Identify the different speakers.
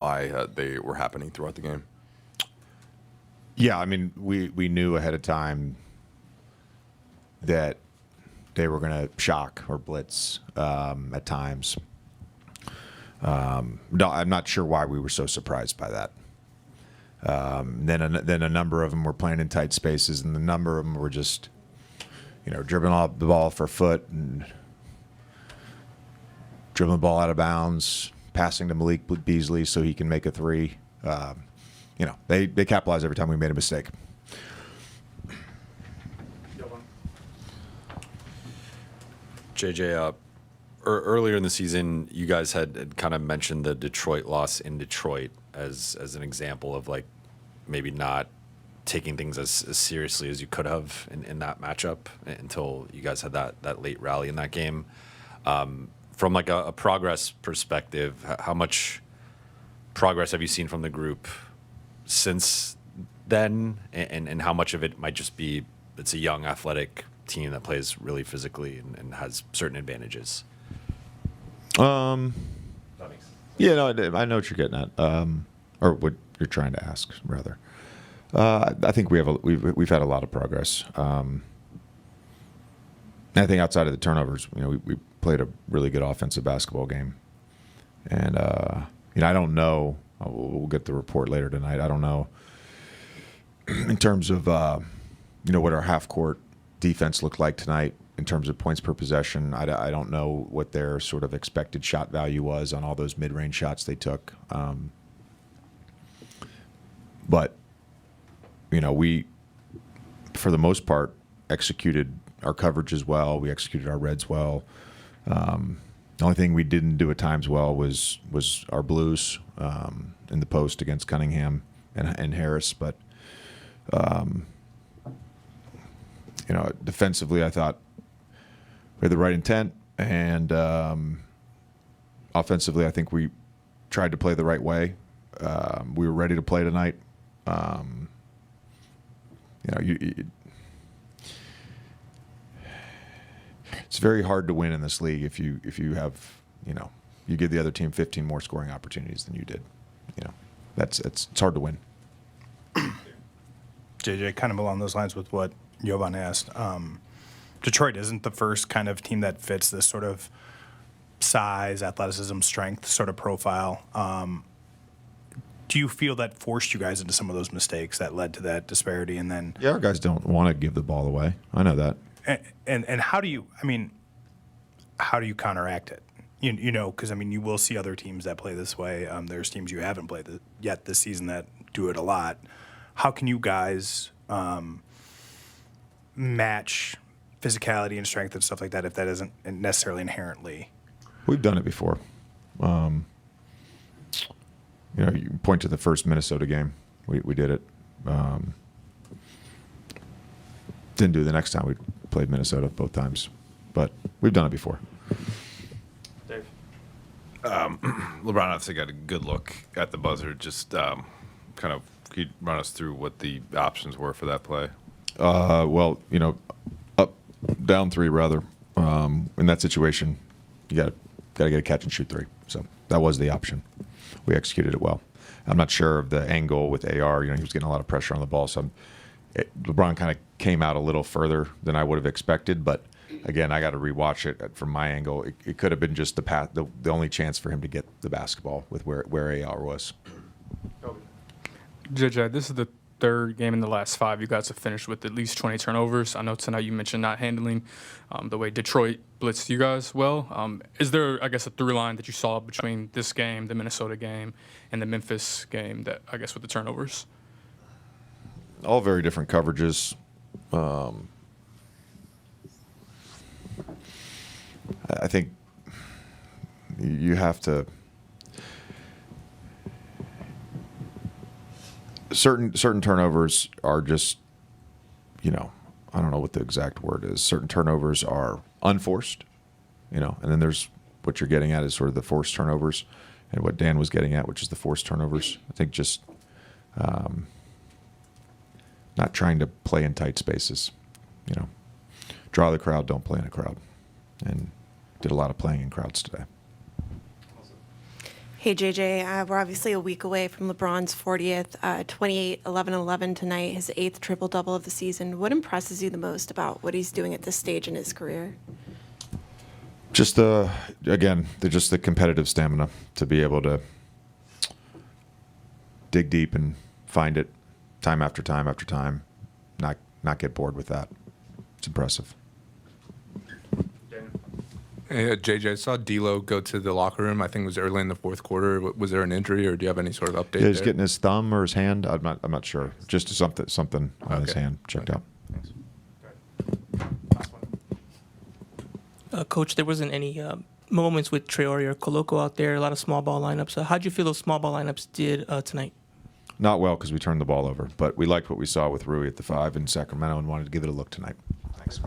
Speaker 1: they were happening throughout the game.
Speaker 2: Yeah, I mean, we knew ahead of time that they were going to shock or blitz at times. No, I'm not sure why we were so surprised by that. Then a number of them were playing in tight spaces, and the number of them were just, dribbling off the ball for a foot and dribbling the ball out of bounds, passing to Malik Beasley so he can make a three. They capitalized every time we made a mistake.
Speaker 1: JJ, earlier in the season, you guys had kind of mentioned the Detroit loss in Detroit as an example of like maybe not taking things as seriously as you could have in that matchup until you guys had that late rally in that game. From like a progress perspective, how much progress have you seen from the group since then, and how much of it might just be it's a young athletic team that plays really physically and has certain advantages?
Speaker 2: Yeah, no, I know what you're getting at, or what you're trying to ask, rather. I think we've had a lot of progress. I think outside of the turnovers, we played a really good offensive basketball game, and I don't know. We'll get the report later tonight. I don't know in terms of what our half court defense looked like tonight in terms of points per possession. I don't know what their sort of expected shot value was on all those mid-range shots they took. But we, for the most part, executed our coverage as well. We executed our reds well. The only thing we didn't do at times well was our blues in the post against Cunningham and Harris. But defensively, I thought we had the right intent, and offensively, I think we tried to play the right way. We were ready to play tonight. It's very hard to win in this league if you have you give the other team 15 more scoring opportunities than you did. It's hard to win.
Speaker 3: JJ, kind of along those lines with what Jovan asked. Detroit isn't the first kind of team that fits this sort of size, athleticism, strength sort of profile. Do you feel that forced you guys into some of those mistakes that led to that disparity? And then,
Speaker 2: yeah, our guys don't want to give the ball away. I know that.
Speaker 3: And how do you counteract it? Because you will see other teams that play this way. There's teams you haven't played yet this season that do it a lot. How can you guys match physicality and strength and stuff like that if that isn't necessarily inherently?
Speaker 2: We've done it before. You point to the first Minnesota game. We did it. Didn't do it the next time we played Minnesota both times, but we've done it before.
Speaker 3: Dave?
Speaker 4: LeBron obviously got a good look at the buzzer. Just kind of, can you run us through what the options were for that play?
Speaker 2: Up, down three rather. In that situation, you got to get a catch and shoot three. So that was the option. We executed it well. I'm not sure of the angle with AR. He was getting a lot of pressure on the ball, so LeBron kind of came out a little further than I would have expected. But again, I got to rewatch it from my angle. It could have been just the path, the only chance for him to get the basketball with where AR was.
Speaker 5: JJ, this is the third game in the last 5 you guys have finished with at least 20 turnovers. I know tonight you mentioned not handling the way Detroit blitzed you guys well. Is there, I guess, a through line that you saw between this game, the Minnesota game, and the Memphis game that, I guess, with the turnovers?
Speaker 2: All very different coverages. I think you have to certain turnovers are just, I don't know what the exact word is. Certain turnovers are unforced, and then there's what you're getting at is sort of the forced turnovers, and what Dan was getting at, which is the forced turnovers. I think just not trying to play in tight spaces, draw the crowd, don't play in a crowd, and did a lot of playing in crowds today.
Speaker 6: Hey, JJ. We're obviously a week away from LeBron's 40th, 28, 11, 11 tonight, his 8th triple-double of the season. What impresses you the most about what he's doing at this stage in his career?
Speaker 2: Just the competitive stamina to be able to dig deep and find it time after time after time, not get bored with that. It's impressive.
Speaker 7: Hey, JJ, I saw D'Lo go to the locker room. I think it was early in the fourth quarter. Was there an injury, or do you have any sort of update?
Speaker 2: Yeah, he's
Speaker 7: there?
Speaker 2: getting his thumb or his hand. I'm not sure. Just something on his
Speaker 7: Okay.
Speaker 2: hand checked out.
Speaker 8: Coach, there wasn't any moments with Traore or Coloco out there, a lot of small ball lineups. How'd you feel those small ball lineups did tonight?
Speaker 2: Not well because we turned the ball over, but we liked what we saw with Rui at the 5 in Sacramento and wanted to give it a look tonight. Thanks.